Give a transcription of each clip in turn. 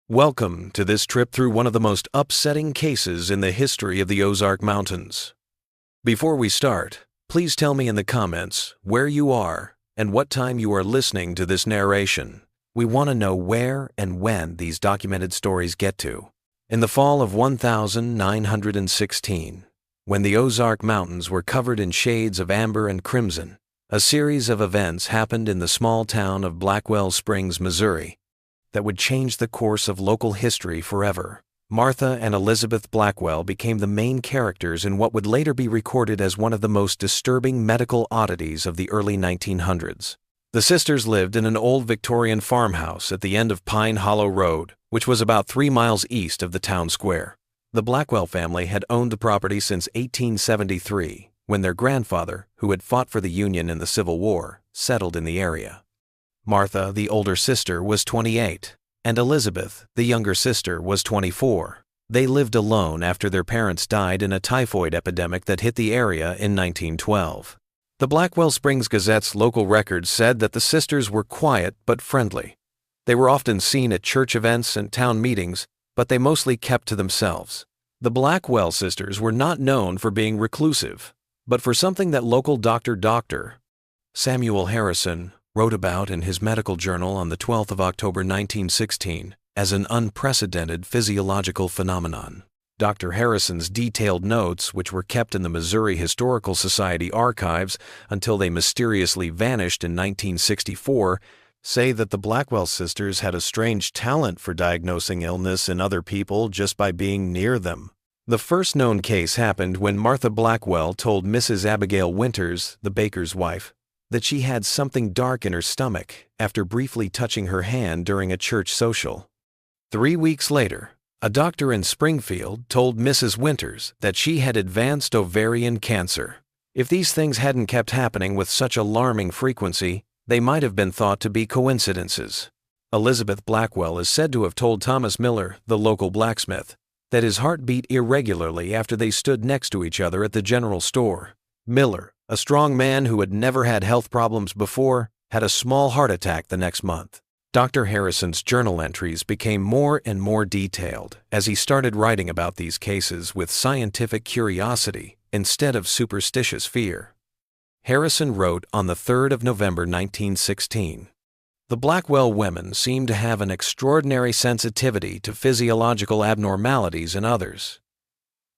Welcome to this trip through one of the most upsetting cases in the history of the Ozark Mountains. Before we start, please tell me in the comments where you are and what time you are listening to this narration. We want to know where and when these documented stories get to. In the fall of 1916, when the Ozark Mountains were covered in shades of amber and crimson, a series of events happened in the small town of Blackwell Springs, Missouri, that would change the course of local history forever. Martha and Elizabeth Blackwell became the main characters in what would later be recorded as one of the most disturbing medical oddities of the early 1900s. The sisters lived in an old Victorian farmhouse at the end of Pine Hollow Road, which was about 3 miles east of the town square. The Blackwell family had owned the property since 1873, when their grandfather, who had fought for the Union in the Civil War, settled in the area. Martha, the older sister, was 28, and Elizabeth, the younger sister, was 24. They lived alone after their parents died in a typhoid epidemic that hit the area in 1912. The Blackwell Springs Gazette's local records said that the sisters were quiet but friendly. They were often seen at church events and town meetings, but they mostly kept to themselves. The Blackwell sisters were not known for being reclusive, but for something that local Dr. Samuel Harrison wrote about in his medical journal on the 12th of October 1916 as an unprecedented physiological phenomenon. Dr. Harrison's detailed notes, which were kept in the Missouri Historical Society archives until they mysteriously vanished in 1964, say that the Blackwell sisters had a strange talent for diagnosing illness in other people just by being near them. The first known case happened when Martha Blackwell told Mrs. Abigail Winters, the baker's wife, that she had something dark in her stomach after briefly touching her hand during a church social. 3 weeks later, a doctor in Springfield told Mrs. Winters that she had advanced ovarian cancer. If these things hadn't kept happening with such alarming frequency, they might have been thought to be coincidences. Elizabeth Blackwell is said to have told Thomas Miller, the local blacksmith, that his heart beat irregularly after they stood next to each other at the general store. Miller, a strong man who had never had health problems before, had a small heart attack the next month. Dr. Harrison's journal entries became more and more detailed as he started writing about these cases with scientific curiosity instead of superstitious fear. Harrison wrote on the 3rd of November 1916, "The Blackwell women seem to have an extraordinary sensitivity to physiological abnormalities in others.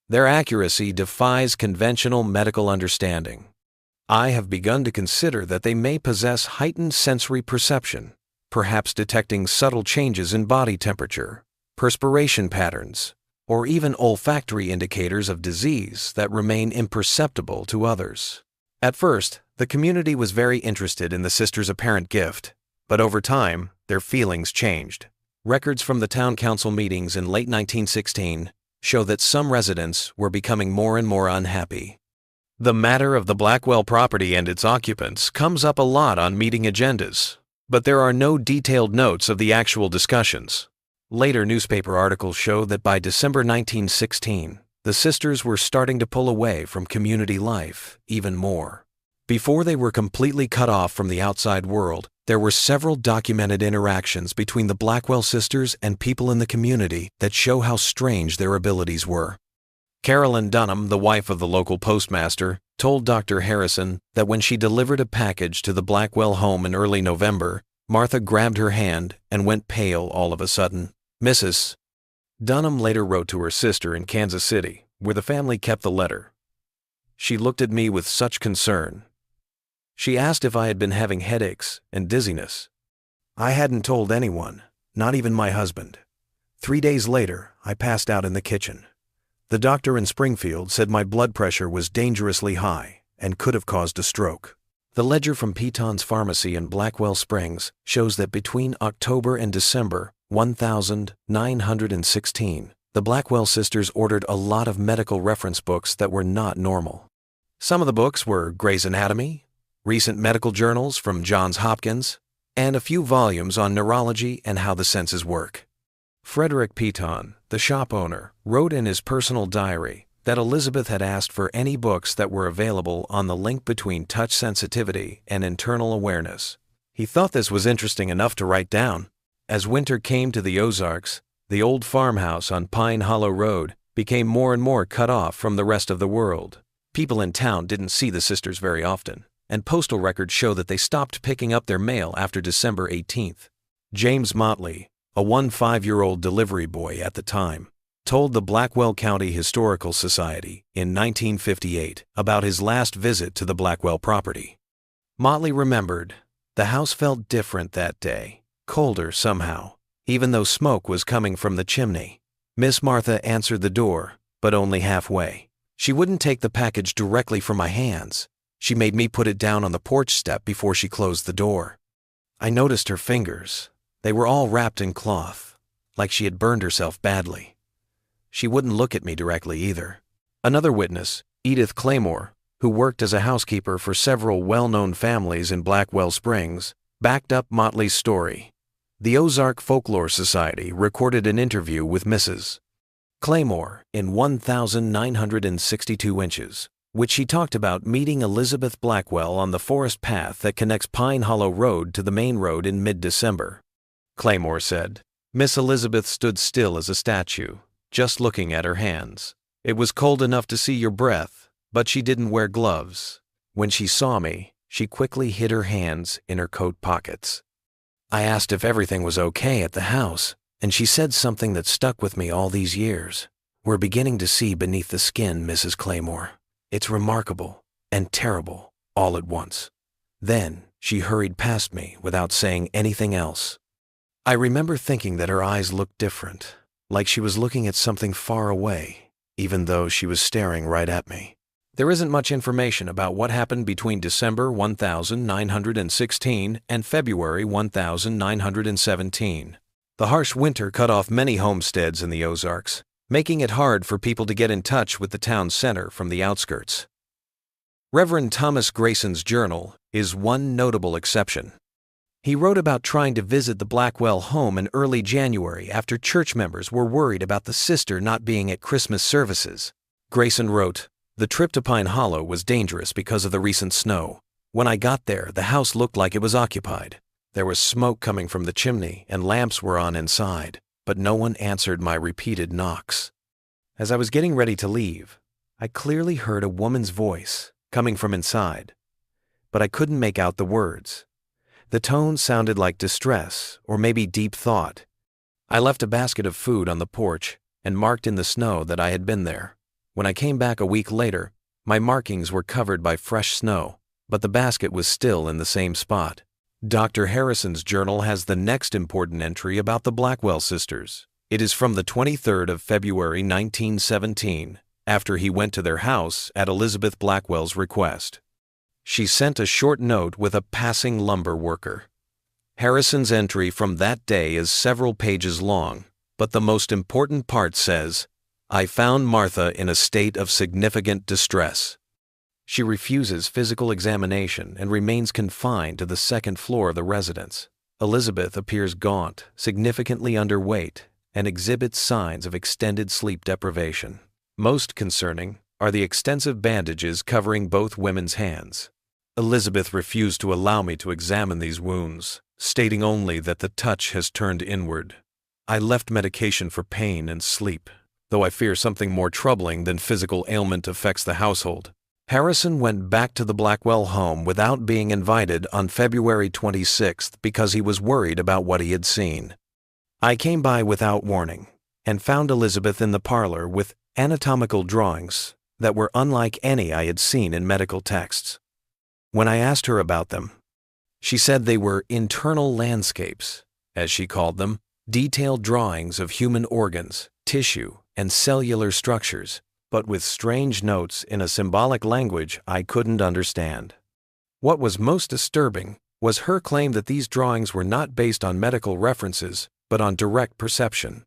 Their accuracy defies conventional medical understanding. I have begun to consider that they may possess heightened sensory perception, perhaps detecting subtle changes in body temperature, perspiration patterns, or even olfactory indicators of disease that remain imperceptible to others." At first, the community was very interested in the sisters' apparent gift, but over time, their feelings changed. Records from the town council meetings in late 1916 show that some residents were becoming more and more unhappy. The matter of the Blackwell property and its occupants comes up a lot on meeting agendas, but there are no detailed notes of the actual discussions. Later newspaper articles show that by December 1916, the sisters were starting to pull away from community life even more. Before they were completely cut off from the outside world, there were several documented interactions between the Blackwell sisters and people in the community that show how strange their abilities were. Carolyn Dunham, the wife of the local postmaster, told Dr. Harrison that when she delivered a package to the Blackwell home in early November, Martha grabbed her hand and went pale all of a sudden. Mrs. Dunham later wrote to her sister in Kansas City, where the family kept the letter. "She looked at me with such concern. She asked if I had been having headaches and dizziness. I hadn't told anyone, not even my husband. 3 days later, I passed out in the kitchen. The doctor in Springfield said my blood pressure was dangerously high and could have caused a stroke." The ledger from Peton's Pharmacy in Blackwell Springs shows that between October and December 1916, the Blackwell sisters ordered a lot of medical reference books that were not normal. Some of the books were Gray's Anatomy, recent medical journals from Johns Hopkins, and a few volumes on neurology and how the senses work. Frederick Peton, the shop owner, wrote in his personal diary that Elizabeth had asked for any books that were available on the link between touch sensitivity and internal awareness. He thought this was interesting enough to write down. As winter came to the Ozarks, The old farmhouse on Pine Hollow Road became more and more cut off from the rest of the world. People in town didn't see the sisters very often, and postal records show that they stopped picking up their mail after December 18th. James Motley, a 15-year-old delivery boy at the time, told the Blackwell County Historical Society in 1958 about his last visit to the Blackwell property. Motley remembered, "The house felt different that day, colder somehow, even though smoke was coming from the chimney. Miss Martha answered the door, but only halfway. She wouldn't take the package directly from my hands. She made me put it down on the porch step before she closed the door. I noticed her fingers. They were all wrapped in cloth, like she had burned herself badly. She wouldn't look at me directly either." Another witness, Edith Claymore, who worked as a housekeeper for several well-known families in Blackwell Springs, backed up Motley's story. The Ozark Folklore Society recorded an interview with Mrs. Claymore in 1,962 inches, which she talked about meeting Elizabeth Blackwell on the forest path that connects Pine Hollow Road to the main road in mid-December. Claymore said, "Miss Elizabeth stood still as a statue, just looking at her hands. It was cold enough to see your breath, but she didn't wear gloves. When she saw me, she quickly hid her hands in her coat pockets. I asked if everything was okay at the house, and she said something that stuck with me all these years. We're beginning to see beneath the skin, Mrs. Claymore. It's remarkable and terrible all at once." Then she hurried past me without saying anything else. I remember thinking that her eyes looked different, like she was looking at something far away, even though she was staring right at me. There isn't much information about what happened between December 1916 and February 1917. The harsh winter cut off many homesteads in the Ozarks, making it hard for people to get in touch with the town center from the outskirts. Reverend Thomas Grayson's journal is one notable exception. He wrote about trying to visit the Blackwell home in early January after church members were worried about the sister not being at Christmas services. Grayson wrote, "The trip to Pine Hollow was dangerous because of the recent snow. When I got there, the house looked like it was occupied. There was smoke coming from the chimney and lamps were on inside, but no one answered my repeated knocks. As I was getting ready to leave, I clearly heard a woman's voice coming from inside, but I couldn't make out the words. The tone sounded like distress or maybe deep thought. I left a basket of food on the porch and marked in the snow that I had been there. When I came back a week later, my markings were covered by fresh snow, but the basket was still in the same spot." Dr. Harrison's journal has the next important entry about the Blackwell sisters. It is from the 23rd of February 1917, after he went to their house at Elizabeth Blackwell's request. She sent a short note with a passing lumber worker. Harrison's entry from that day is several pages long, but the most important part says, "I found Martha in a state of significant distress." She refuses physical examination and remains confined to the second floor of the residence. Elizabeth appears gaunt, significantly underweight, and exhibits signs of extended sleep deprivation. Most concerning are the extensive bandages covering both women's hands. Elizabeth refused to allow me to examine these wounds, stating only that the touch has turned inward. I left medication for pain and sleep, though I fear something more troubling than physical ailment affects the household. Harrison went back to the Blackwell home without being invited on February 26th because he was worried about what he had seen. I came by without warning and found Elizabeth in the parlor with anatomical drawings that were unlike any I had seen in medical texts. When I asked her about them, she said they were internal landscapes, as she called them, detailed drawings of human organs, tissue, and cellular structures, but with strange notes in a symbolic language I couldn't understand. What was most disturbing was her claim that these drawings were not based on medical references, but on direct perception.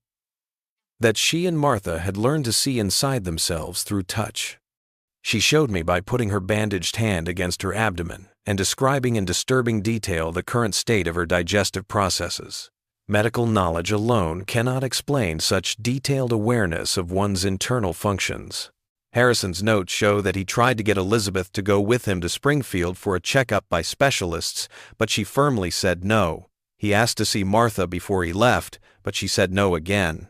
That she and Martha had learned to see inside themselves through touch. She showed me by putting her bandaged hand against her abdomen and describing in disturbing detail the current state of her digestive processes. Medical knowledge alone cannot explain such detailed awareness of one's internal functions. Harrison's notes show that he tried to get Elizabeth to go with him to Springfield for a checkup by specialists, but she firmly said no. He asked to see Martha before he left, but she said no again.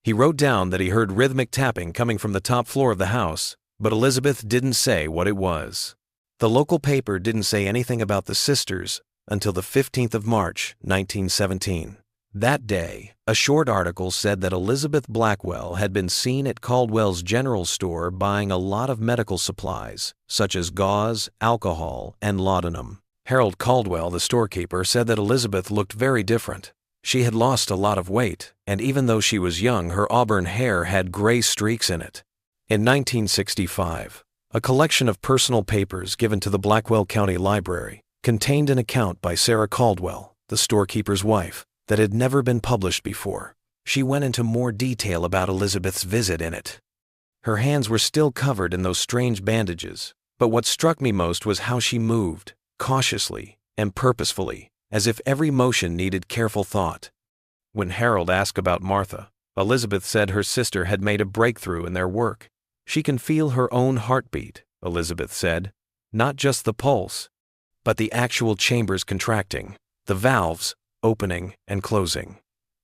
He wrote down that he heard rhythmic tapping coming from the top floor of the house, but Elizabeth didn't say what it was. The local paper didn't say anything about the sisters until the 15th of March, 1917. That day, a short article said that Elizabeth Blackwell had been seen at Caldwell's general store buying a lot of medical supplies, such as gauze, alcohol, and laudanum. Harold Caldwell, the storekeeper, said that Elizabeth looked very different. She had lost a lot of weight, and even though she was young, her auburn hair had gray streaks in it. In 1965, a collection of personal papers given to the Blackwell County Library contained an account by Sarah Caldwell, the storekeeper's wife, that had never been published before. She went into more detail about Elizabeth's visit in it. Her hands were still covered in those strange bandages, but what struck me most was how she moved, cautiously and purposefully, as if every motion needed careful thought. When Harold asked about Martha, Elizabeth said her sister had made a breakthrough in their work. She can feel her own heartbeat, Elizabeth said, not just the pulse, but the actual chambers contracting, the valves opening and closing.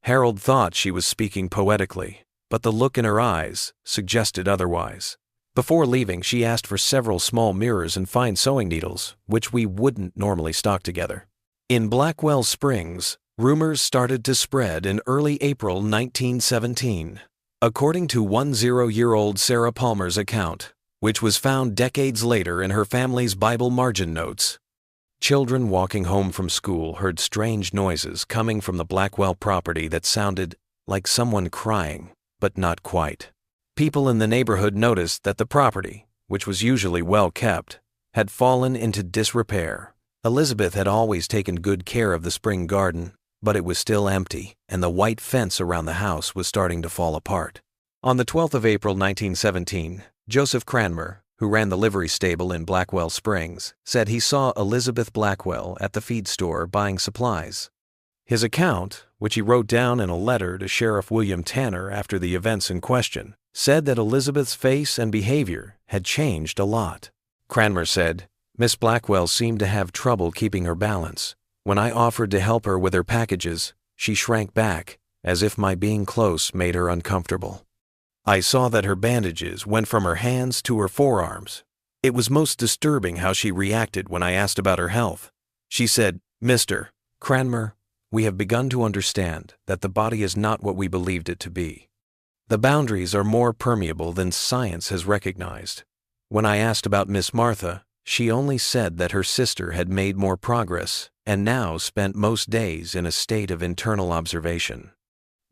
Harold thought she was speaking poetically, but the look in her eyes suggested otherwise. Before leaving, she asked for several small mirrors and fine sewing needles, which we wouldn't normally stock together. In Blackwell Springs, rumors started to spread in early April 1917. According to 10-year-old Sarah Palmer's account, which was found decades later in her family's Bible margin notes, children walking home from school heard strange noises coming from the Blackwell property that sounded like someone crying, but not quite. People in the neighborhood noticed that the property, which was usually well kept, had fallen into disrepair. Elizabeth had always taken good care of the spring garden, but it was still empty, and the white fence around the house was starting to fall apart. On the 12th of April 1917, Joseph Cranmer, who ran the livery stable in Blackwell Springs, said he saw Elizabeth Blackwell at the feed store buying supplies. His account, which he wrote down in a letter to Sheriff William Tanner after the events in question, said that Elizabeth's face and behavior had changed a lot. Cranmer said, "Miss Blackwell seemed to have trouble keeping her balance. When I offered to help her with her packages, she shrank back, as if my being close made her uncomfortable. I saw that her bandages went from her hands to her forearms. It was most disturbing how she reacted when I asked about her health. She said, 'Mr. Cranmer, we have begun to understand that the body is not what we believed it to be. The boundaries are more permeable than science has recognized. When I asked about Miss Martha, she only said that her sister had made more progress and now spent most days in a state of internal observation.'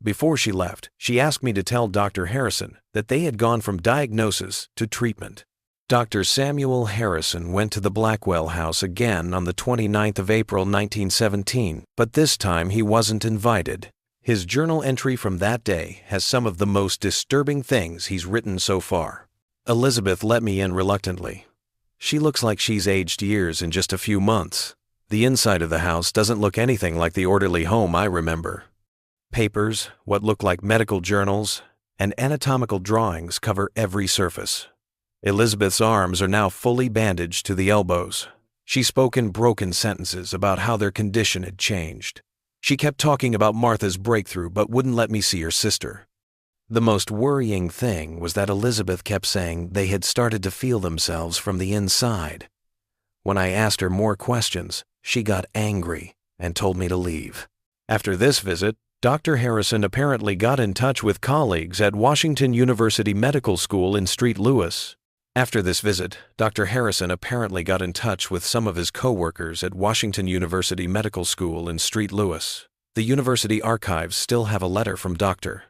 Before she left, she asked me to tell Dr. Harrison that they had gone from diagnosis to treatment. Dr. Samuel Harrison went to the Blackwell house again on the 29th of April 1917, but this time he wasn't invited. His journal entry from that day has some of the most disturbing things he's written so far. Elizabeth let me in reluctantly. She looks like she's aged years in just a few months. The inside of the house doesn't look anything like the orderly home I remember. Papers, what look like medical journals, and anatomical drawings cover every surface. Elizabeth's arms are now fully bandaged to the elbows. She spoke in broken sentences about how their condition had changed. She kept talking about Martha's breakthrough but wouldn't let me see her sister. The most worrying thing was that Elizabeth kept saying they had started to feel themselves from the inside. When I asked her more questions, she got angry and told me to leave. After this visit, Dr. Harrison apparently got in touch with colleagues at Washington University Medical School in St. Louis. After this visit, Dr. Harrison apparently got in touch with some of his co-workers at Washington University Medical School in St. Louis. The university archives still have a letter from Dr.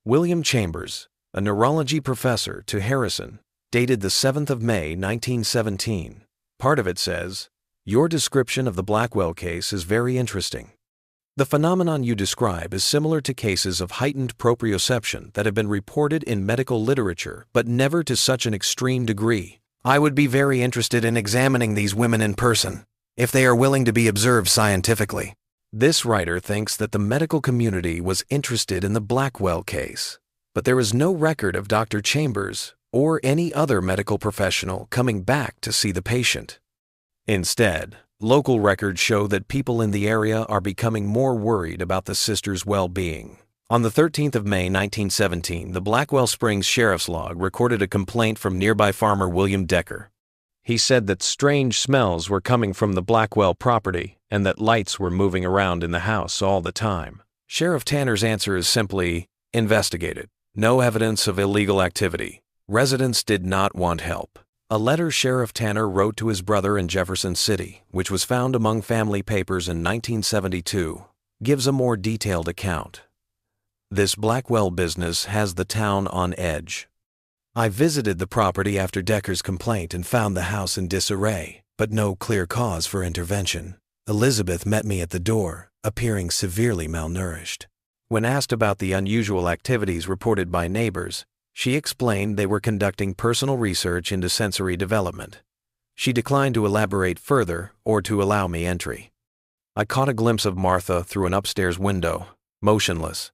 William Chambers, a neurology professor, to Harrison, dated the 7th of May, 1917. Part of it says, "Your description of the Blackwell case is very interesting. The phenomenon you describe is similar to cases of heightened proprioception that have been reported in medical literature, but never to such an extreme degree. I would be very interested in examining these women in person, if they are willing to be observed scientifically." This writer thinks that the medical community was interested in the Blackwell case, but there is no record of Dr. Chambers or any other medical professional coming back to see the patient. Instead, local records show that people in the area are becoming more worried about the sisters' well-being. On the 13th of May 1917, the Blackwell Springs Sheriff's Log recorded a complaint from nearby farmer William Decker. He said that strange smells were coming from the Blackwell property and that lights were moving around in the house all the time. Sheriff Tanner's answer is simply, investigated. No evidence of illegal activity. Residents did not want help. A letter Sheriff Tanner wrote to his brother in Jefferson City, which was found among family papers in 1972, gives a more detailed account. This Blackwell business has the town on edge. I visited the property after Decker's complaint and found the house in disarray, but no clear cause for intervention. Elizabeth met me at the door, appearing severely malnourished. When asked about the unusual activities reported by neighbors, she explained they were conducting personal research into sensory development. She declined to elaborate further or to allow me entry. I caught a glimpse of Martha through an upstairs window, motionless,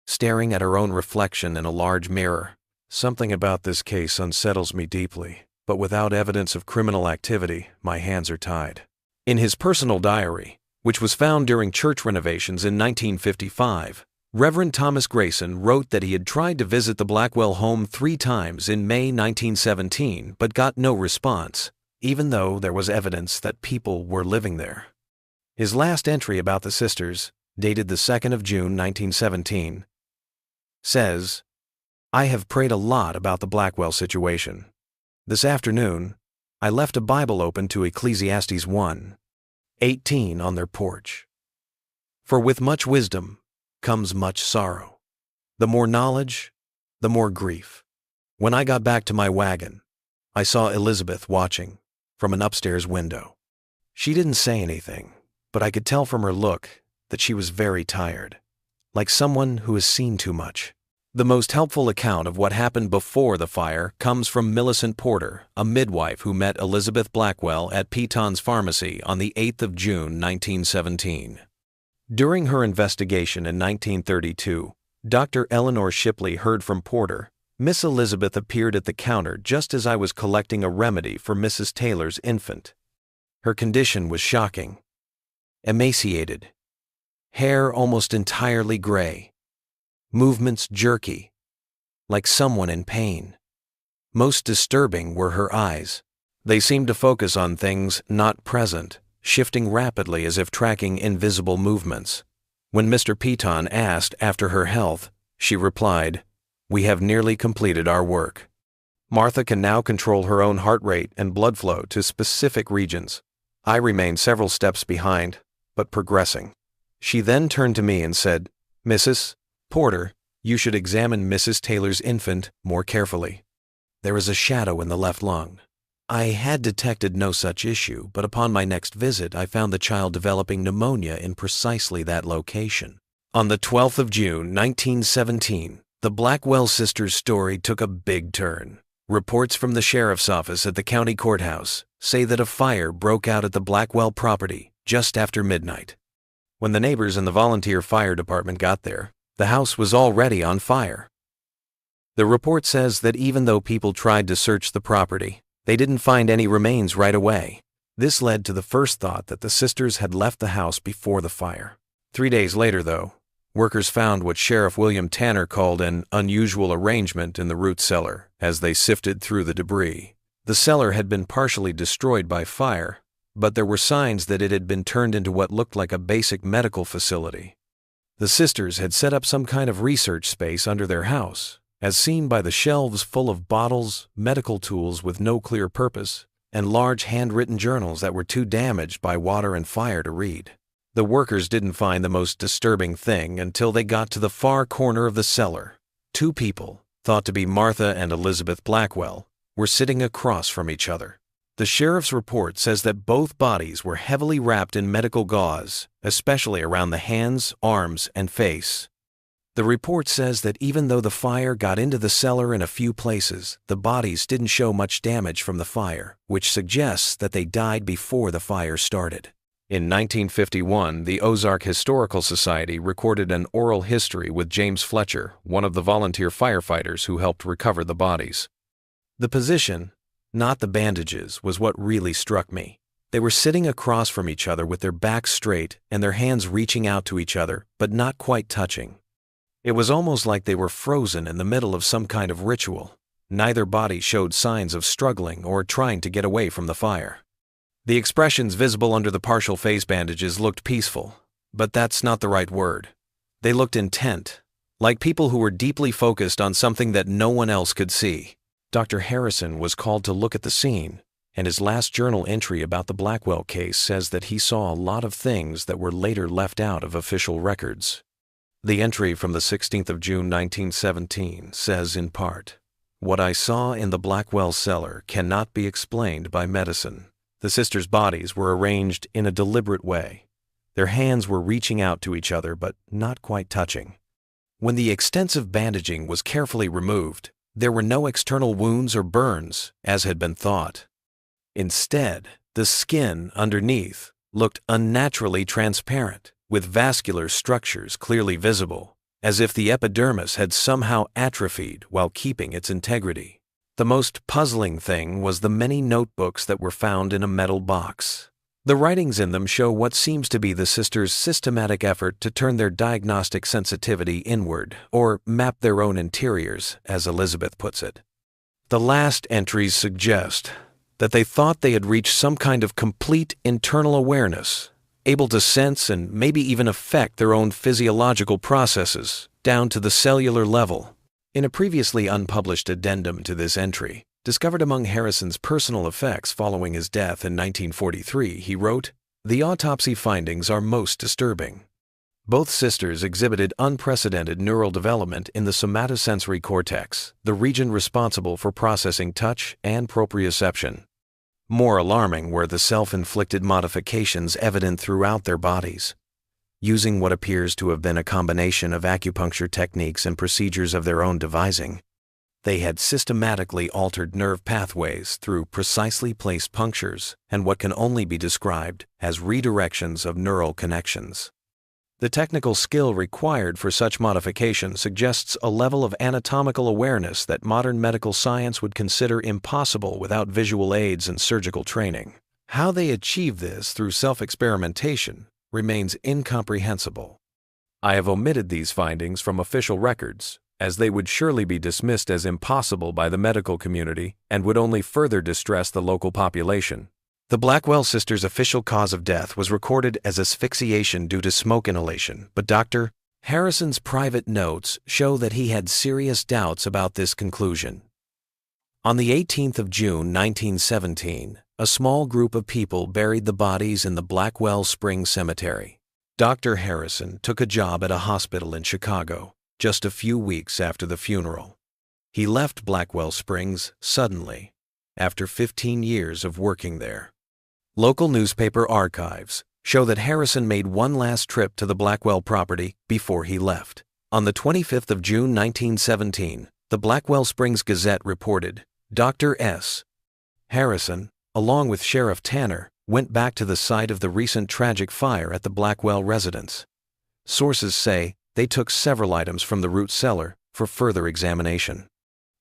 staring at her own reflection in a large mirror. Something about this case unsettles me deeply, but without evidence of criminal activity, my hands are tied. In his personal diary, which was found during church renovations in 1955, Reverend Thomas Grayson wrote that he had tried to visit the Blackwell home 3 times in May 1917 but got no response, even though there was evidence that people were living there. His last entry about the sisters, dated the 2nd of June 1917, says, I have prayed a lot about the Blackwell situation. This afternoon, I left a Bible open to Ecclesiastes 1:18 on their porch. For with much wisdom comes much sorrow. The more knowledge, the more grief. When I got back to my wagon, I saw Elizabeth watching from an upstairs window. She didn't say anything, but I could tell from her look that she was very tired, like someone who has seen too much. The most helpful account of what happened before the fire comes from Millicent Porter, a midwife who met Elizabeth Blackwell at Peaton's Pharmacy on the 8th of June 1917. During her investigation in 1932, Dr. Eleanor Shipley heard from Porter, Miss Elizabeth appeared at the counter just as I was collecting a remedy for Mrs. Taylor's infant. Her condition was shocking. Emaciated, hair almost entirely gray, movements jerky, like someone in pain. Most disturbing were her eyes. They seemed to focus on things not present, shifting rapidly as if tracking invisible movements. When Mr. Peaton asked after her health, she replied, "We have nearly completed our work. Martha can now control her own heart rate and blood flow to specific regions. I remain several steps behind, but progressing." She then turned to me and said, "Mrs. Porter, you should examine Mrs. Taylor's infant more carefully. There is a shadow in the left lung." I had detected no such issue, but upon my next visit I found the child developing pneumonia in precisely that location. On the 12th of June, 1917, the Blackwell sisters' story took a big turn. Reports from the sheriff's office at the county courthouse say that a fire broke out at the Blackwell property just after midnight. When the neighbors and the volunteer fire department got there, the house was already on fire. The report says that even though people tried to search the property, they didn't find any remains right away. This led to the first thought that the sisters had left the house before the fire. 3 days later, though, workers found what Sheriff William Tanner called an unusual arrangement in the root cellar as they sifted through the debris. The cellar had been partially destroyed by fire, but there were signs that it had been turned into what looked like a basic medical facility. The sisters had set up some kind of research space under their house, as seen by the shelves full of bottles, medical tools with no clear purpose, and large handwritten journals that were too damaged by water and fire to read. The workers didn't find the most disturbing thing until they got to the far corner of the cellar. 2 people, thought to be Martha and Elizabeth Blackwell, were sitting across from each other. The sheriff's report says that both bodies were heavily wrapped in medical gauze, especially around the hands, arms, and face. The report says that even though the fire got into the cellar in a few places, the bodies didn't show much damage from the fire, which suggests that they died before the fire started. In 1951, the Ozark Historical Society recorded an oral history with James Fletcher, one of the volunteer firefighters who helped recover the bodies. The position, not the bandages, was what really struck me. They were sitting across from each other with their backs straight and their hands reaching out to each other, but not quite touching. It was almost like they were frozen in the middle of some kind of ritual. Neither body showed signs of struggling or trying to get away from the fire. The expressions visible under the partial face bandages looked peaceful, but that's not the right word. They looked intent, like people who were deeply focused on something that no one else could see. Dr. Harrison was called to look at the scene, and his last journal entry about the Blackwell case says that he saw a lot of things that were later left out of official records. The entry from the 16th of June 1917 says in part, "What I saw in the Blackwell cellar cannot be explained by medicine." The sisters' bodies were arranged in a deliberate way. Their hands were reaching out to each other but not quite touching. When the extensive bandaging was carefully removed, there were no external wounds or burns, as had been thought. Instead, the skin underneath looked unnaturally transparent, with vascular structures clearly visible, as if the epidermis had somehow atrophied while keeping its integrity. The most puzzling thing was the many notebooks that were found in a metal box. The writings in them show what seems to be the sisters' systematic effort to turn their diagnostic sensitivity inward, or map their own interiors, as Elizabeth puts it. The last entries suggest that they thought they had reached some kind of complete internal awareness, able to sense and maybe even affect their own physiological processes, down to the cellular level. In a previously unpublished addendum to this entry, discovered among Harrison's personal effects following his death in 1943, he wrote, "The autopsy findings are most disturbing. Both sisters exhibited unprecedented neural development in the somatosensory cortex, the region responsible for processing touch and proprioception. More alarming were the self-inflicted modifications evident throughout their bodies. Using what appears to have been a combination of acupuncture techniques and procedures of their own devising, they had systematically altered nerve pathways through precisely placed punctures and what can only be described as redirections of neural connections. The technical skill required for such modification suggests a level of anatomical awareness that modern medical science would consider impossible without visual aids and surgical training. How they achieve this through self-experimentation remains incomprehensible. I have omitted these findings from official records, as they would surely be dismissed as impossible by the medical community and would only further distress the local population. The Blackwell sisters' official cause of death was recorded as asphyxiation due to smoke inhalation, but Dr. Harrison's private notes show that he had serious doubts about this conclusion. On the 18th of June 1917, a small group of people buried the bodies in the Blackwell Springs Cemetery. Dr. Harrison took a job at a hospital in Chicago just a few weeks after the funeral. He left Blackwell Springs suddenly, after 15 years of working there. Local newspaper archives show that Harrison made one last trip to the Blackwell property before he left. On the 25th of June 1917, the Blackwell Springs Gazette reported, Dr. S. Harrison, along with Sheriff Tanner, went back to the site of the recent tragic fire at the Blackwell residence. Sources say they took several items from the root cellar for further examination.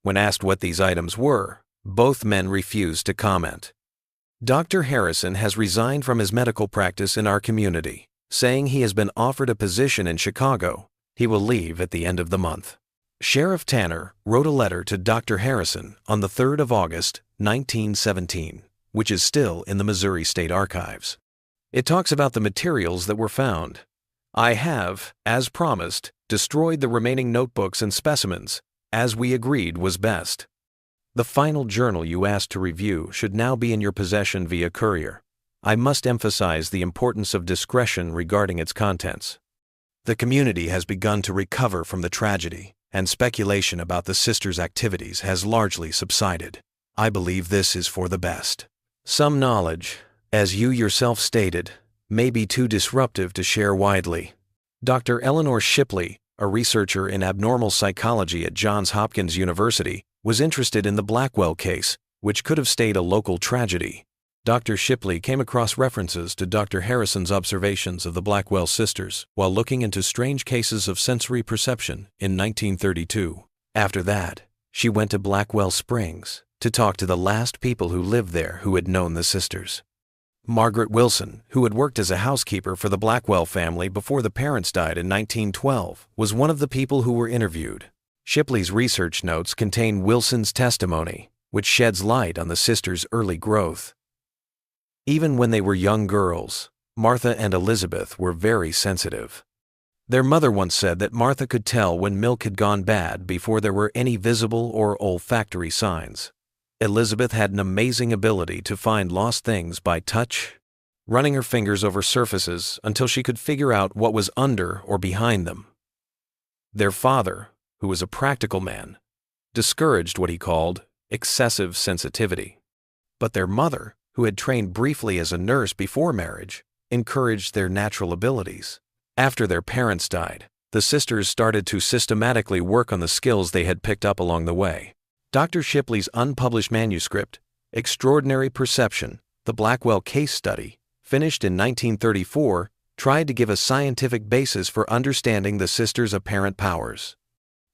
When asked what these items were, both men refused to comment. Dr. Harrison has resigned from his medical practice in our community, saying he has been offered a position in Chicago. He will leave at the end of the month. Sheriff Tanner wrote a letter to Dr. Harrison on the 3rd of August, 1917, which is still in the Missouri State Archives. It talks about the materials that were found. I have, as promised, destroyed the remaining notebooks and specimens, as we agreed was best. The final journal you asked to review should now be in your possession via courier. I must emphasize the importance of discretion regarding its contents. The community has begun to recover from the tragedy, and speculation about the sisters' activities has largely subsided. I believe this is for the best. Some knowledge, as you yourself stated, may be too disruptive to share widely. Dr. Eleanor Shipley, a researcher in abnormal psychology at Johns Hopkins University, was interested in the Blackwell case, which could have stayed a local tragedy. Dr. Shipley came across references to Dr. Harrison's observations of the Blackwell sisters while looking into strange cases of sensory perception in 1932. After that, she went to Blackwell Springs to talk to the last people who lived there who had known the sisters. Margaret Wilson, who had worked as a housekeeper for the Blackwell family before the parents died in 1912, was one of the people who were interviewed. Shipley's research notes contain Wilson's testimony, which sheds light on the sisters' early growth. Even when they were young girls, Martha and Elizabeth were very sensitive. Their mother once said that Martha could tell when milk had gone bad before there were any visible or olfactory signs. Elizabeth had an amazing ability to find lost things by touch, running her fingers over surfaces until she could figure out what was under or behind them. Their father, who was a practical man, discouraged what he called excessive sensitivity. But their mother, who had trained briefly as a nurse before marriage, encouraged their natural abilities. After their parents died, the sisters started to systematically work on the skills they had picked up along the way. Dr. Shipley's unpublished manuscript, Extraordinary Perception, the Blackwell Case Study, finished in 1934, tried to give a scientific basis for understanding the sisters' apparent powers.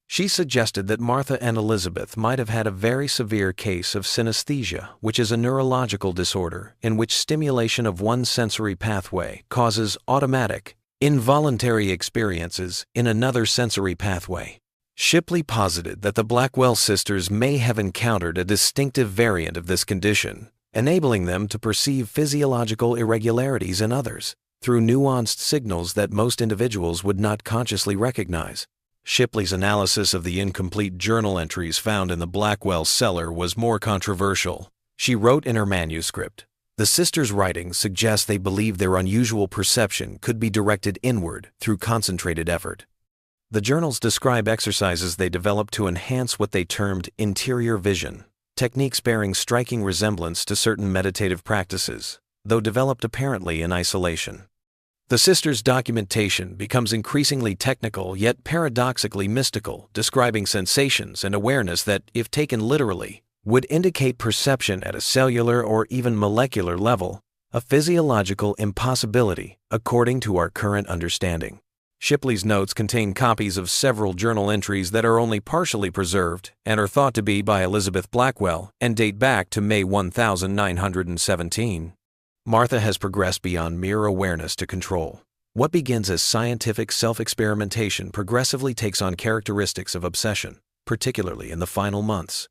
She suggested that Martha and Elizabeth might have had a very severe case of synesthesia, which is a neurological disorder in which stimulation of one sensory pathway causes automatic, involuntary experiences in another sensory pathway. Shipley posited that the Blackwell sisters may have encountered a distinctive variant of this condition, enabling them to perceive physiological irregularities in others through nuanced signals that most individuals would not consciously recognize. Shipley's analysis of the incomplete journal entries found in the Blackwell cellar was more controversial. She wrote in her manuscript, "The sisters' writings suggest they believe their unusual perception could be directed inward through concentrated effort." The journals describe exercises they developed to enhance what they termed interior vision, techniques bearing striking resemblance to certain meditative practices, though developed apparently in isolation. The sisters' documentation becomes increasingly technical yet paradoxically mystical, describing sensations and awareness that, if taken literally, would indicate perception at a cellular or even molecular level, a physiological impossibility according to our current understanding. Shipley's notes contain copies of several journal entries that are only partially preserved and are thought to be by Elizabeth Blackwell and date back to May 1917. Martha has progressed beyond mere awareness to control. What begins as scientific self-experimentation progressively takes on characteristics of obsession, particularly in the final months.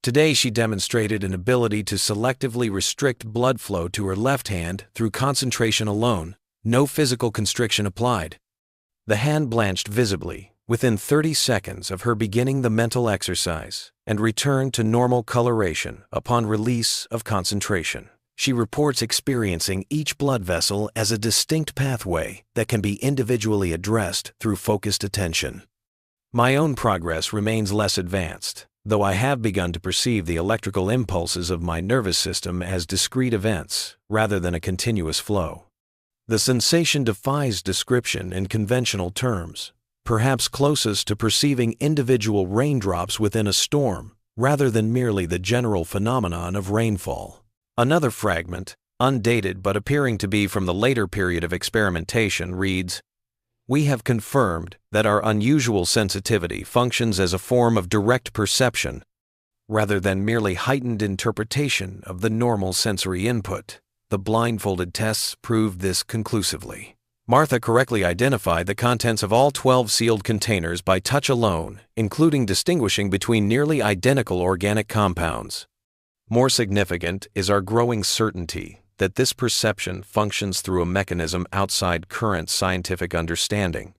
Today she demonstrated an ability to selectively restrict blood flow to her left hand through concentration alone, no physical constriction applied. The hand blanched visibly within 30 seconds of her beginning the mental exercise and returned to normal coloration upon release of concentration. She reports experiencing each blood vessel as a distinct pathway that can be individually addressed through focused attention. My own progress remains less advanced, though I have begun to perceive the electrical impulses of my nervous system as discrete events rather than a continuous flow. The sensation defies description in conventional terms, perhaps closest to perceiving individual raindrops within a storm rather than merely the general phenomenon of rainfall. Another fragment, undated but appearing to be from the later period of experimentation, reads, "We have confirmed that our unusual sensitivity functions as a form of direct perception rather than merely heightened interpretation of the normal sensory input. The blindfolded tests proved this conclusively." Martha correctly identified the contents of all 12 sealed containers by touch alone, including distinguishing between nearly identical organic compounds. More significant is our growing certainty that this perception functions through a mechanism outside current scientific understanding,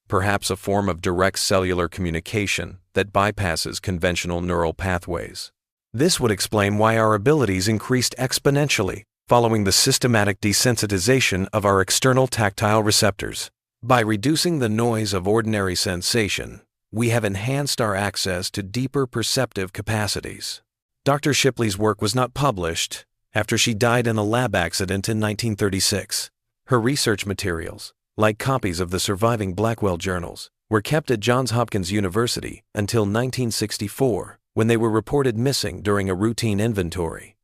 perhaps a form of direct cellular communication that bypasses conventional neural pathways. This would explain why our abilities increased exponentially following the systematic desensitization of our external tactile receptors. By reducing the noise of ordinary sensation, we have enhanced our access to deeper perceptive capacities. Dr. Shipley's work was not published after she died in a lab accident in 1936. Her research materials, like copies of the surviving Blackwell journals, were kept at Johns Hopkins University until 1964, when they were reported missing during a routine inventory.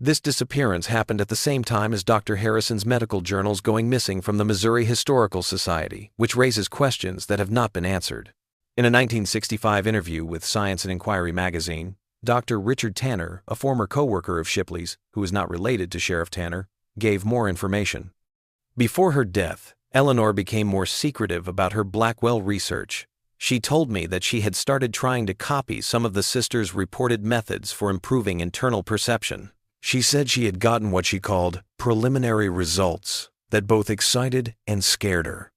This disappearance happened at the same time as Dr. Harrison's medical journals going missing from the Missouri Historical Society, which raises questions that have not been answered. In a 1965 interview with Science and Inquiry magazine, Dr. Richard Tanner, a former co-worker of Shipley's, who is not related to Sheriff Tanner, gave more information. Before her death, Eleanor became more secretive about her Blackwell research. She told me that she had started trying to copy some of the sisters' reported methods for improving internal perception. She said she had gotten what she called preliminary results that both excited and scared her.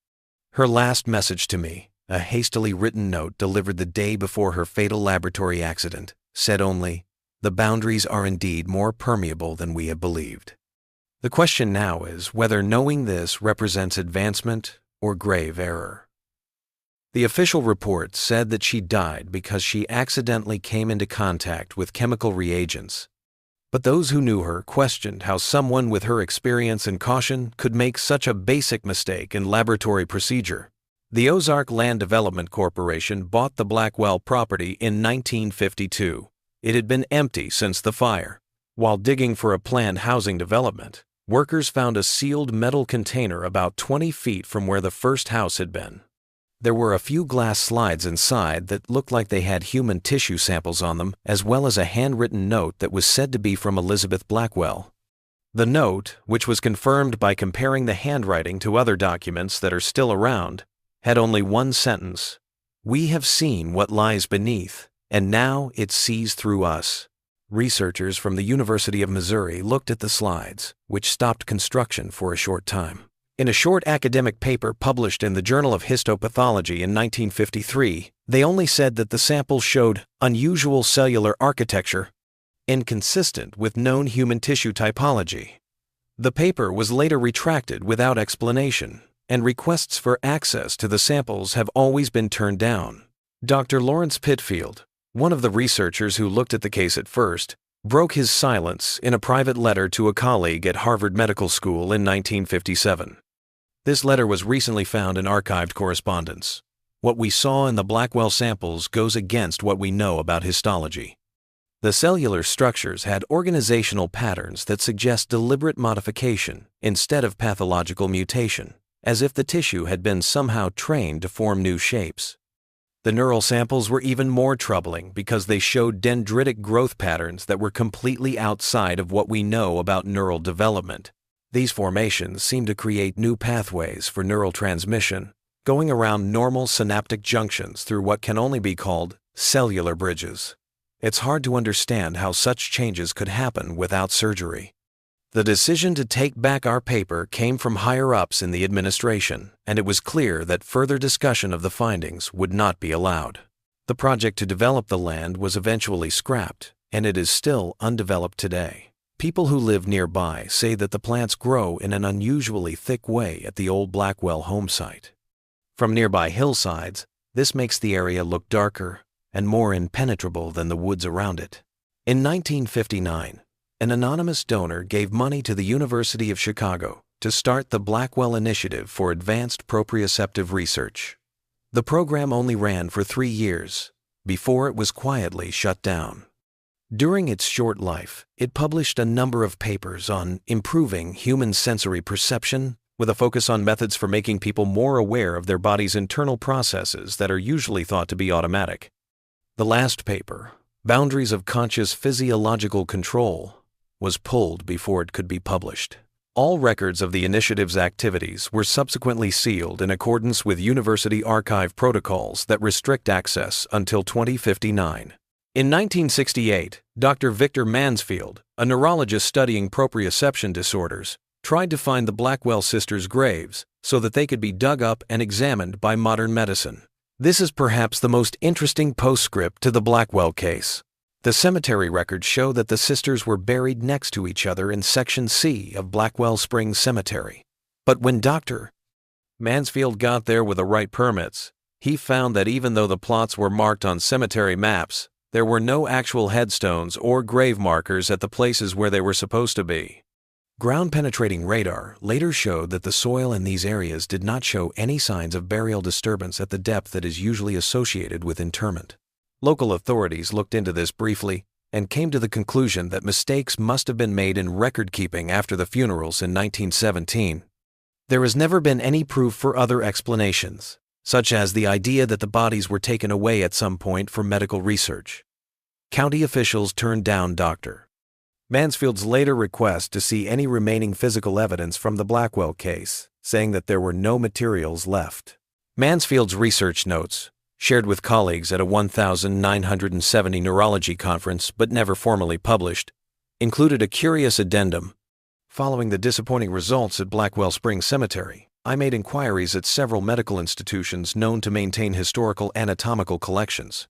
Her last message to me, a hastily written note delivered the day before her fatal laboratory accident, said only, "The boundaries are indeed more permeable than we had believed." The question now is whether knowing this represents advancement or grave error. The official report said that she died because she accidentally came into contact with chemical reagents. But those who knew her questioned how someone with her experience and caution could make such a basic mistake in laboratory procedure. The Ozark Land Development Corporation bought the Blackwell property in 1952. It had been empty since the fire. While digging for a planned housing development, workers found a sealed metal container about 20 feet from where the first house had been. There were a few glass slides inside that looked like they had human tissue samples on them, as well as a handwritten note that was said to be from Elizabeth Blackwell. The note, which was confirmed by comparing the handwriting to other documents that are still around, had only one sentence: "We have seen what lies beneath, and now it sees through us." Researchers from the University of Missouri looked at the slides, which stopped construction for a short time. In a short academic paper published in the Journal of Histopathology in 1953, they only said that the samples showed unusual cellular architecture, inconsistent with known human tissue typology. The paper was later retracted without explanation, and requests for access to the samples have always been turned down. Dr. Lawrence Pitfield, one of the researchers who looked at the case at first, broke his silence in a private letter to a colleague at Harvard Medical School in 1957. This letter was recently found in archived correspondence. What we saw in the Blackwell samples goes against what we know about histology. The cellular structures had organizational patterns that suggest deliberate modification instead of pathological mutation, as if the tissue had been somehow trained to form new shapes. The neural samples were even more troubling because they showed dendritic growth patterns that were completely outside of what we know about neural development. These formations seem to create new pathways for neural transmission, going around normal synaptic junctions through what can only be called cellular bridges. It's hard to understand how such changes could happen without surgery. The decision to take back our paper came from higher-ups in the administration, and it was clear that further discussion of the findings would not be allowed. The project to develop the land was eventually scrapped, and it is still undeveloped today. People who live nearby say that the plants grow in an unusually thick way at the old Blackwell home site. From nearby hillsides, this makes the area look darker and more impenetrable than the woods around it. In 1959, an anonymous donor gave money to the University of Chicago to start the Blackwell Initiative for Advanced Proprioceptive Research. The program only ran for 3 years before it was quietly shut down. During its short life, it published a number of papers on improving human sensory perception, with a focus on methods for making people more aware of their body's internal processes that are usually thought to be automatic. The last paper, Boundaries of Conscious Physiological Control, was pulled before it could be published. All records of the initiative's activities were subsequently sealed in accordance with university archive protocols that restrict access until 2059. In 1968, Dr. Victor Mansfield, a neurologist studying proprioception disorders, tried to find the Blackwell sisters' graves so that they could be dug up and examined by modern medicine. This is perhaps the most interesting postscript to the Blackwell case. The cemetery records show that the sisters were buried next to each other in Section C of Blackwell Springs Cemetery. But when Dr. Mansfield got there with the right permits, he found that even though the plots were marked on cemetery maps, there were no actual headstones or grave markers at the places where they were supposed to be. Ground-penetrating radar later showed that the soil in these areas did not show any signs of burial disturbance at the depth that is usually associated with interment. Local authorities looked into this briefly and came to the conclusion that mistakes must have been made in record-keeping after the funerals in 1917. There has never been any proof for other explanations, such as the idea that the bodies were taken away at some point for medical research. County officials turned down Dr. Mansfield's later request to see any remaining physical evidence from the Blackwell case, saying that there were no materials left. Mansfield's research notes, shared with colleagues at a 1970 neurology conference but never formally published, included a curious addendum. Following the disappointing results at Blackwell Springs Cemetery, I made inquiries at several medical institutions known to maintain historical anatomical collections.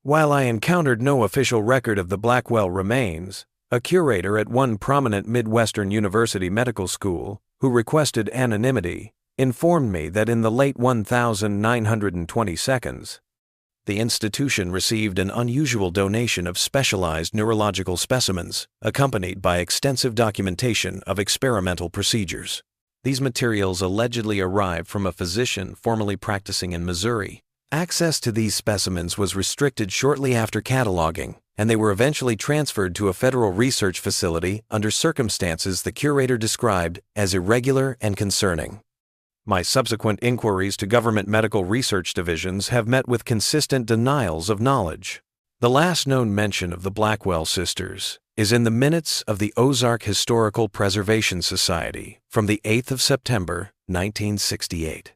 While I encountered no official record of the Blackwell remains, a curator at one prominent Midwestern University medical school, who requested anonymity, informed me that in the late 1922, the institution received an unusual donation of specialized neurological specimens, accompanied by extensive documentation of experimental procedures. These materials allegedly arrived from a physician formerly practicing in Missouri. Access to these specimens was restricted shortly after cataloging, and they were eventually transferred to a federal research facility under circumstances the curator described as irregular and concerning. My subsequent inquiries to government medical research divisions have met with consistent denials of knowledge. The last known mention of the Blackwell sisters is in the minutes of the Ozark Historical Preservation Society from the 8th of September, 1968.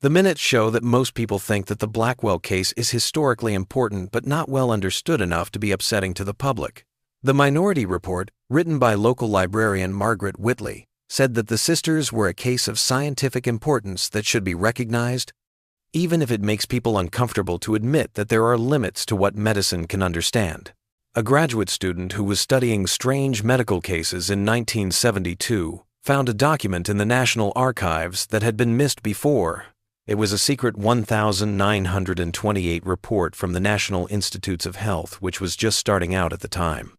The minutes show that most people think that the Blackwell case is historically important but not well understood enough to be upsetting to the public. The minority report, written by local librarian Margaret Whitley, said that the sisters were a case of scientific importance that should be recognized, even if it makes people uncomfortable to admit that there are limits to what medicine can understand. A graduate student who was studying strange medical cases in 1972 found a document in the National Archives that had been missed before. It was a secret 1928 report from the National Institutes of Health, which was just starting out at the time.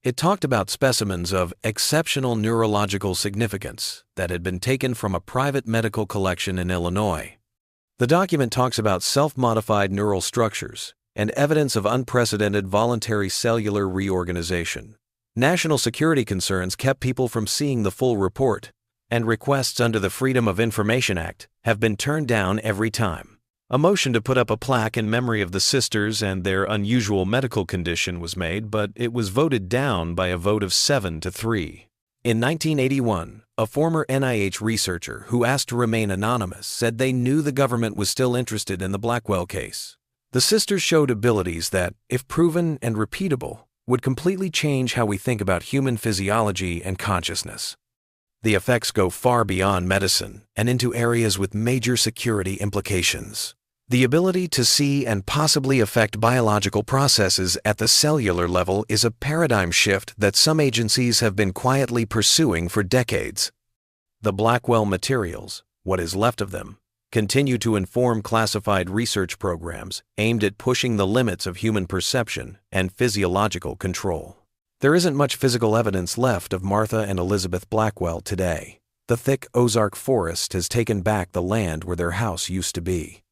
It talked about specimens of exceptional neurological significance that had been taken from a private medical collection in Illinois. The document talks about self-modified neural structures and evidence of unprecedented voluntary cellular reorganization. National security concerns kept people from seeing the full report, and requests under the Freedom of Information Act have been turned down every time. A motion to put up a plaque in memory of the sisters and their unusual medical condition was made, but it was voted down by a vote of 7-3. In 1981, a former NIH researcher who asked to remain anonymous said they knew the government was still interested in the Blackwell case. The sisters showed abilities that, if proven and repeatable, would completely change how we think about human physiology and consciousness. The effects go far beyond medicine and into areas with major security implications. The ability to see and possibly affect biological processes at the cellular level is a paradigm shift that some agencies have been quietly pursuing for decades. The Blackwell materials, what is left of them, continue to inform classified research programs aimed at pushing the limits of human perception and physiological control. There isn't much physical evidence left of Martha and Elizabeth Blackwell today. The thick Ozark forest has taken back the land where their house used to be.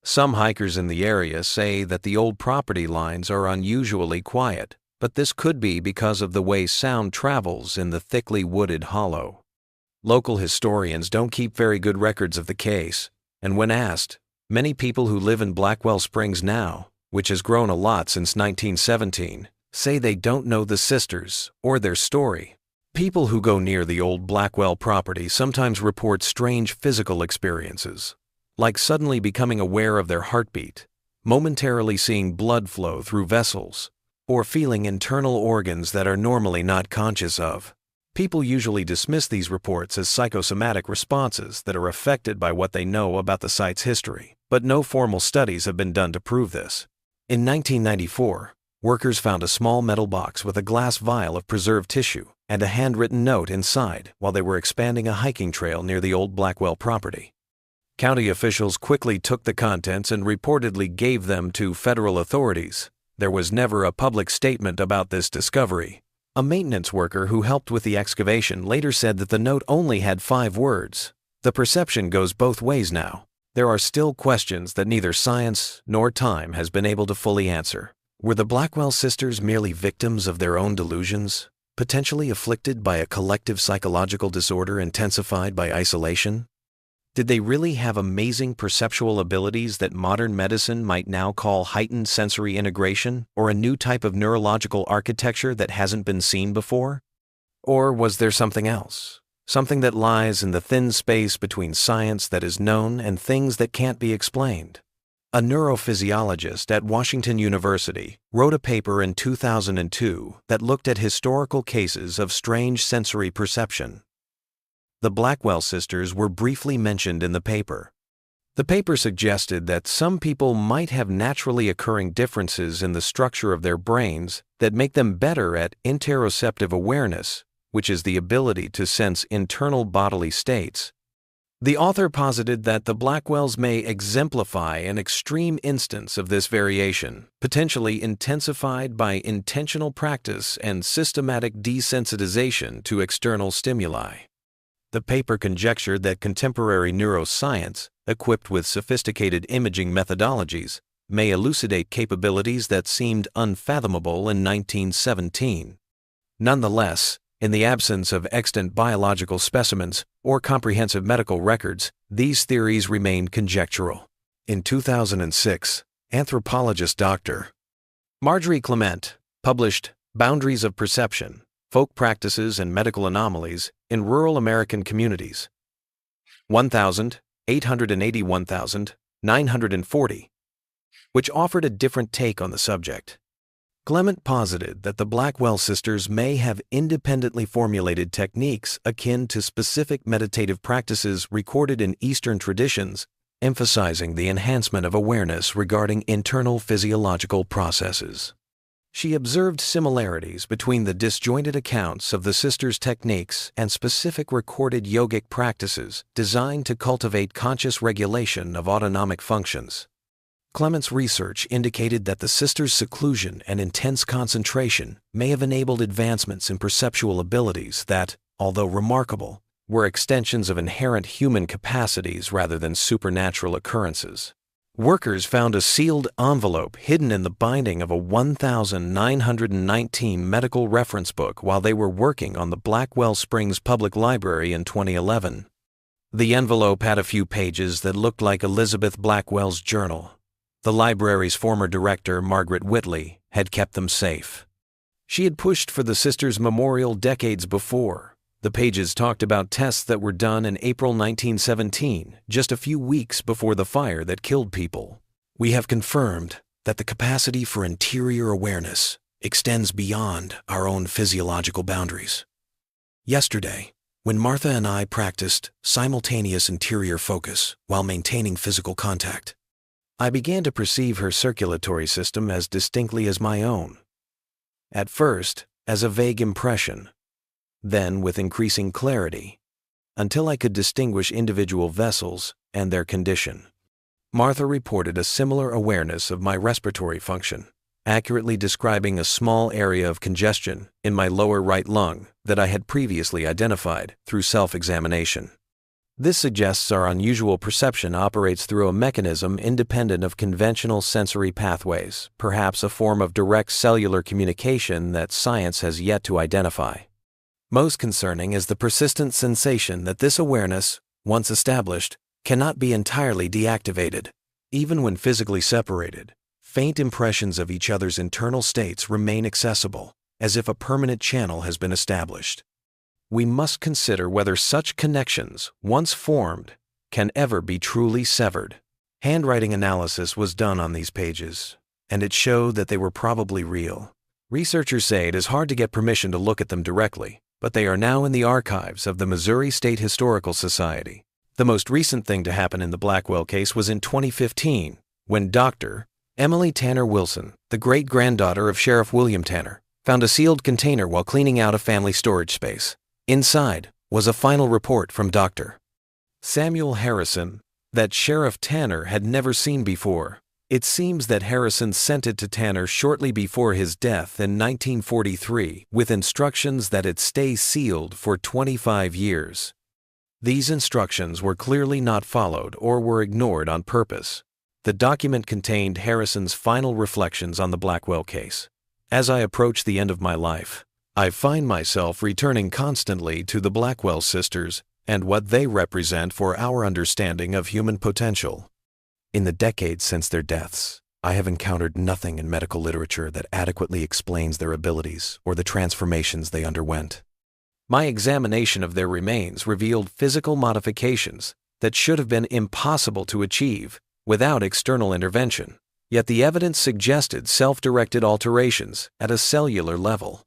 Some hikers in the area say that the old property lines are unusually quiet, but this could be because of the way sound travels in the thickly wooded hollow. Local historians don't keep very good records of the case, and when asked, many people who live in Blackwell Springs now, which has grown a lot since 1917, say they don't know the sisters or their story. People who go near the old Blackwell property sometimes report strange physical experiences, like suddenly becoming aware of their heartbeat, momentarily seeing blood flow through vessels, or feeling internal organs that are normally not conscious of. People usually dismiss these reports as psychosomatic responses that are affected by what they know about the site's history, but no formal studies have been done to prove this. In 1994, workers found a small metal box with a glass vial of preserved tissue and a handwritten note inside while they were expanding a hiking trail near the old Blackwell property. County officials quickly took the contents and reportedly gave them to federal authorities. There was never a public statement about this discovery. A maintenance worker who helped with the excavation later said that the note only had 5 words. The perception goes both ways now. There are still questions that neither science nor time has been able to fully answer. Were the Blackwell sisters merely victims of their own delusions, potentially afflicted by a collective psychological disorder intensified by isolation? Did they really have amazing perceptual abilities that modern medicine might now call heightened sensory integration, or a new type of neurological architecture that hasn't been seen before? Or was there something else? Something that lies in the thin space between science that is known and things that can't be explained? A neurophysiologist at Washington University wrote a paper in 2002 that looked at historical cases of strange sensory perception. The Blackwell sisters were briefly mentioned in the paper. The paper suggested that some people might have naturally occurring differences in the structure of their brains that make them better at interoceptive awareness, which is the ability to sense internal bodily states. The author posited that the Blackwells may exemplify an extreme instance of this variation, potentially intensified by intentional practice and systematic desensitization to external stimuli. The paper conjectured that contemporary neuroscience, equipped with sophisticated imaging methodologies, may elucidate capabilities that seemed unfathomable in 1917. Nonetheless, in the absence of extant biological specimens or comprehensive medical records, these theories remained conjectural. In 2006, anthropologist Dr. Marjorie Clement published Boundaries of Perception: Folk Practices and Medical Anomalies in Rural American Communities, 1,881,940, which offered a different take on the subject. Clement posited that the Blackwell sisters may have independently formulated techniques akin to specific meditative practices recorded in Eastern traditions, emphasizing the enhancement of awareness regarding internal physiological processes. She observed similarities between the disjointed accounts of the sisters' techniques and specific recorded yogic practices designed to cultivate conscious regulation of autonomic functions. Clement's research indicated that the sisters' seclusion and intense concentration may have enabled advancements in perceptual abilities that, although remarkable, were extensions of inherent human capacities rather than supernatural occurrences. Workers found a sealed envelope hidden in the binding of a 1919 medical reference book while they were working on the Blackwell Springs Public Library in 2011. The envelope had a few pages that looked like Elizabeth Blackwell's journal. The library's former director, Margaret Whitley, had kept them safe. She had pushed for the sisters' memorial decades before. The pages talked about tests that were done in April 1917, just a few weeks before the fire that killed people. We have confirmed that the capacity for interior awareness extends beyond our own physiological boundaries. Yesterday, when Martha and I practiced simultaneous interior focus while maintaining physical contact, I began to perceive her circulatory system as distinctly as my own. At first, as a vague impression, then with increasing clarity, until I could distinguish individual vessels and their condition. Martha reported a similar awareness of my respiratory function, accurately describing a small area of congestion in my lower right lung that I had previously identified through self-examination. This suggests our unusual perception operates through a mechanism independent of conventional sensory pathways, perhaps a form of direct cellular communication that science has yet to identify. Most concerning is the persistent sensation that this awareness, once established, cannot be entirely deactivated. Even when physically separated, faint impressions of each other's internal states remain accessible, as if a permanent channel has been established. We must consider whether such connections, once formed, can ever be truly severed. Handwriting analysis was done on these pages, and it showed that they were probably real. Researchers say it is hard to get permission to look at them directly, but they are now in the archives of the Missouri State Historical Society. The most recent thing to happen in the Blackwell case was in 2015, when Dr. Emily Tanner Wilson, the great-granddaughter of Sheriff William Tanner, found a sealed container while cleaning out a family storage space. Inside was a final report from Dr. Samuel Harrison that Sheriff Tanner had never seen before. It seems that Harrison sent it to Tanner shortly before his death in 1943 with instructions that it stay sealed for 25 years. These instructions were clearly not followed or were ignored on purpose. The document contained Harrison's final reflections on the Blackwell case. As I approach the end of my life, I find myself returning constantly to the Blackwell sisters and what they represent for our understanding of human potential. In the decades since their deaths, I have encountered nothing in medical literature that adequately explains their abilities or the transformations they underwent. My examination of their remains revealed physical modifications that should have been impossible to achieve without external intervention, yet the evidence suggested self-directed alterations at a cellular level.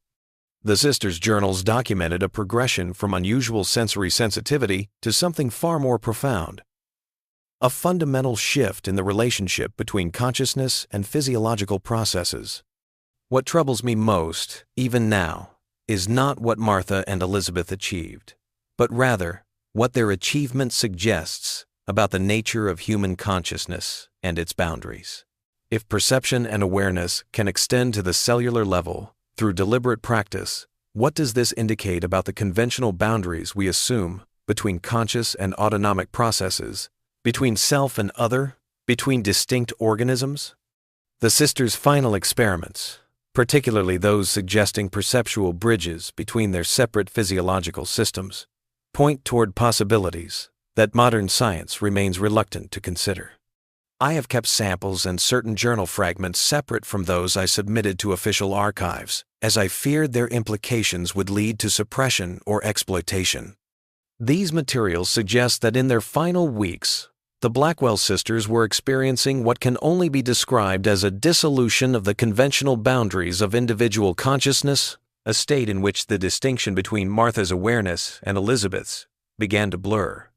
The sisters' journals documented a progression from unusual sensory sensitivity to something far more profound. A fundamental shift in the relationship between consciousness and physiological processes. What troubles me most, even now, is not what Martha and Elizabeth achieved, but rather what their achievement suggests about the nature of human consciousness and its boundaries. If perception and awareness can extend to the cellular level through deliberate practice, what does this indicate about the conventional boundaries we assume between conscious and autonomic processes, between self and other, between distinct organisms? The sisters' final experiments, particularly those suggesting perceptual bridges between their separate physiological systems, point toward possibilities that modern science remains reluctant to consider. I have kept samples and certain journal fragments separate from those I submitted to official archives, as I feared their implications would lead to suppression or exploitation. These materials suggest that in their final weeks, the Blackwell sisters were experiencing what can only be described as a dissolution of the conventional boundaries of individual consciousness, a state in which the distinction between Martha's awareness and Elizabeth's began to blur.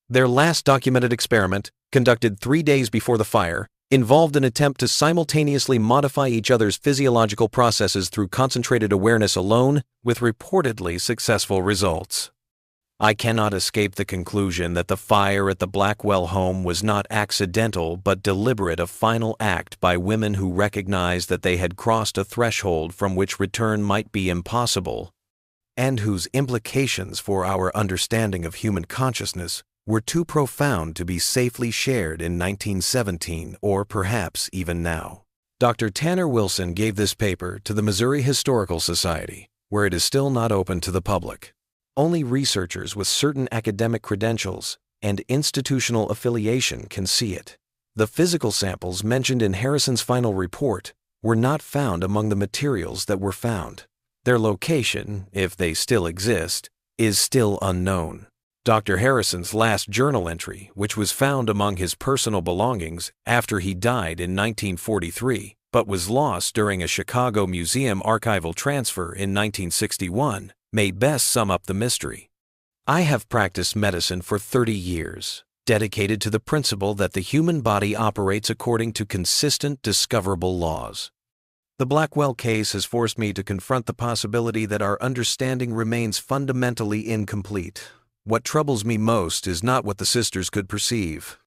Their last documented experiment, conducted 3 days before the fire, involved an attempt to simultaneously modify each other's physiological processes through concentrated awareness alone, with reportedly successful results. I cannot escape the conclusion that the fire at the Blackwell home was not accidental but deliberate, a final act by women who recognized that they had crossed a threshold from which return might be impossible, and whose implications for our understanding of human consciousness were too profound to be safely shared in 1917 or perhaps even now. Dr. Tanner Wilson gave this paper to the Missouri Historical Society, where it is still not open to the public. Only researchers with certain academic credentials and institutional affiliation can see it. The physical samples mentioned in Harrison's final report were not found among the materials that were found. Their location, if they still exist, is still unknown. Dr. Harrison's last journal entry, which was found among his personal belongings after he died in 1943, but was lost during a Chicago museum archival transfer in 1961, may best sum up the mystery. I have practiced medicine for 30 years, dedicated to the principle that the human body operates according to consistent, discoverable laws. The Blackwell case has forced me to confront the possibility that our understanding remains fundamentally incomplete. What troubles me most is not what the sisters could perceive,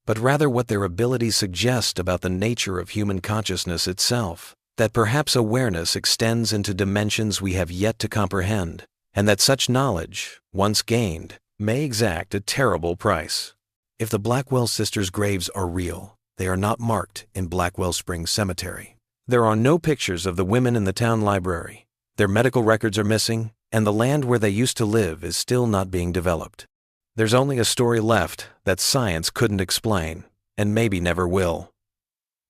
but rather what their abilities suggest about the nature of human consciousness itself, that perhaps awareness extends into dimensions we have yet to comprehend, and that such knowledge, once gained, may exact a terrible price. If the Blackwell sisters' graves are real, they are not marked in Blackwell Springs Cemetery. There are no pictures of the women in the town library. Their medical records are missing, and the land where they used to live is still not being developed. There's only a story left that science couldn't explain, and maybe never will.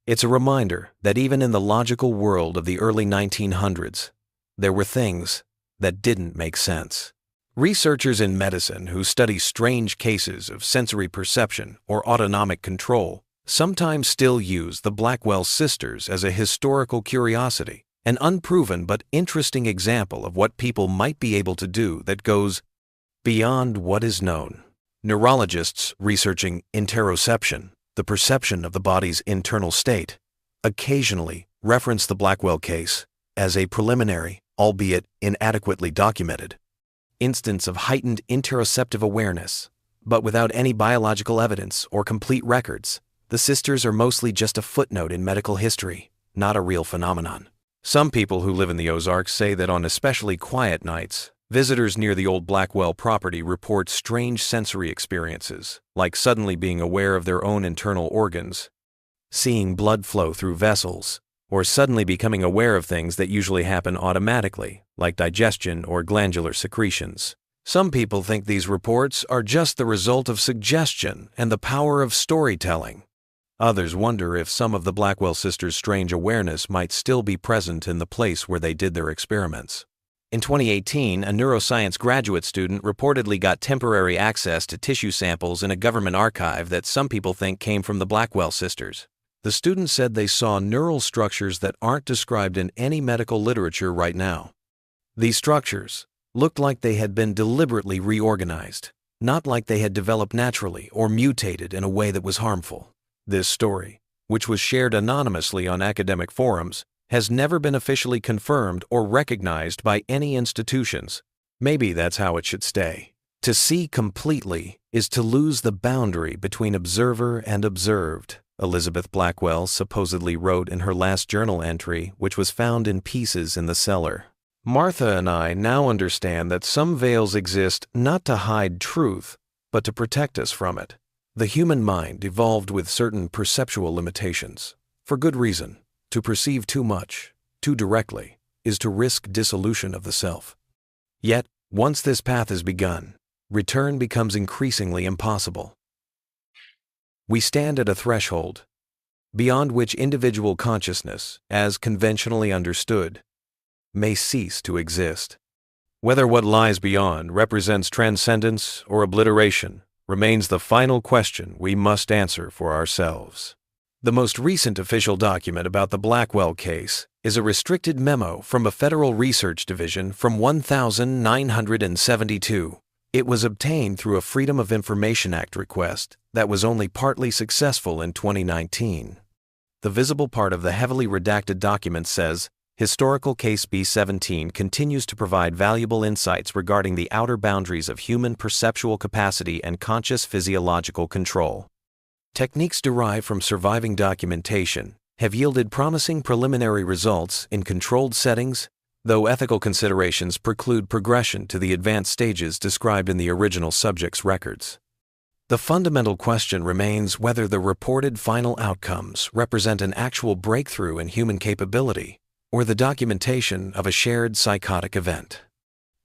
It's a reminder that even in the logical world of the early 1900s, there were things that didn't make sense. Researchers in medicine who study strange cases of sensory perception or autonomic control sometimes still use the Blackwell sisters as a historical curiosity, an unproven but interesting example of what people might be able to do that goes beyond what is known. Neurologists researching interoception, the perception of the body's internal state, occasionally reference the Blackwell case as a preliminary, albeit inadequately documented, instance of heightened interoceptive awareness, but without any biological evidence or complete records. The sisters are mostly just a footnote in medical history, not a real phenomenon. Some people who live in the Ozarks say that on especially quiet nights, visitors near the old Blackwell property report strange sensory experiences, like suddenly being aware of their own internal organs, seeing blood flow through vessels, or suddenly becoming aware of things that usually happen automatically, like digestion or glandular secretions. Some people think these reports are just the result of suggestion and the power of storytelling. Others wonder if some of the Blackwell sisters' strange awareness might still be present in the place where they did their experiments. In 2018, a neuroscience graduate student reportedly got temporary access to tissue samples in a government archive that some people think came from the Blackwell sisters. The student said they saw neural structures that aren't described in any medical literature right now. These structures looked like they had been deliberately reorganized, not like they had developed naturally or mutated in a way that was harmful. This story, which was shared anonymously on academic forums, has never been officially confirmed or recognized by any institutions. Maybe that's how it should stay. To see completely is to lose the boundary between observer and observed, Elizabeth Blackwell supposedly wrote in her last journal entry, which was found in pieces in the cellar. Martha and I now understand that some veils exist not to hide truth, but to protect us from it. The human mind evolved with certain perceptual limitations. For good reason. To perceive too much, too directly, is to risk dissolution of the self. Yet, once this path is begun, return becomes increasingly impossible. We stand at a threshold, beyond which individual consciousness, as conventionally understood, may cease to exist. Whether what lies beyond represents transcendence or obliteration remains the final question we must answer for ourselves. The most recent official document about the Blackwell case is a restricted memo from a federal research division from 1972. It was obtained through a Freedom of Information Act request that was only partly successful in 2019. The visible part of the heavily redacted document says, Historical Case B-17 continues to provide valuable insights regarding the outer boundaries of human perceptual capacity and conscious physiological control. Techniques derived from surviving documentation have yielded promising preliminary results in controlled settings, though ethical considerations preclude progression to the advanced stages described in the original subject's records. The fundamental question remains whether the reported final outcomes represent an actual breakthrough in human capability or the documentation of a shared psychotic event.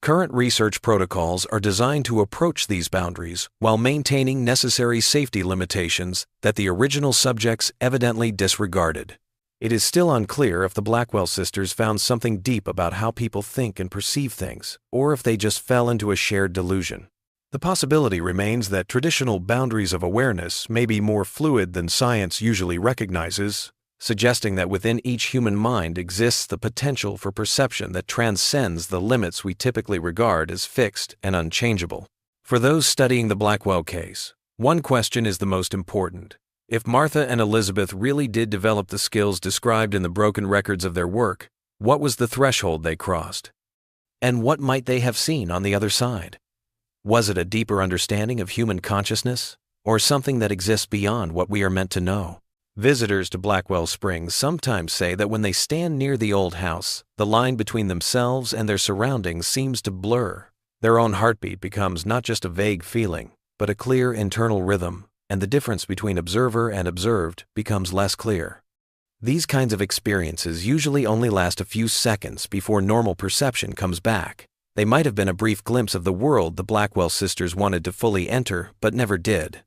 Current research protocols are designed to approach these boundaries while maintaining necessary safety limitations that the original subjects evidently disregarded. It is still unclear if the Blackwell sisters found something deep about how people think and perceive things, or if they just fell into a shared delusion. The possibility remains that traditional boundaries of awareness may be more fluid than science usually recognizes, suggesting that within each human mind exists the potential for perception that transcends the limits we typically regard as fixed and unchangeable. For those studying the Blackwell case, one question is the most important. If Martha and Elizabeth really did develop the skills described in the broken records of their work, what was the threshold they crossed? And what might they have seen on the other side? Was it a deeper understanding of human consciousness, or something that exists beyond what we are meant to know? Visitors to Blackwell Springs sometimes say that when they stand near the old house, the line between themselves and their surroundings seems to blur. Their own heartbeat becomes not just a vague feeling, but a clear internal rhythm, and the difference between observer and observed becomes less clear. These kinds of experiences usually only last a few seconds before normal perception comes back. They might have been a brief glimpse of the world the Blackwell sisters wanted to fully enter, but never did.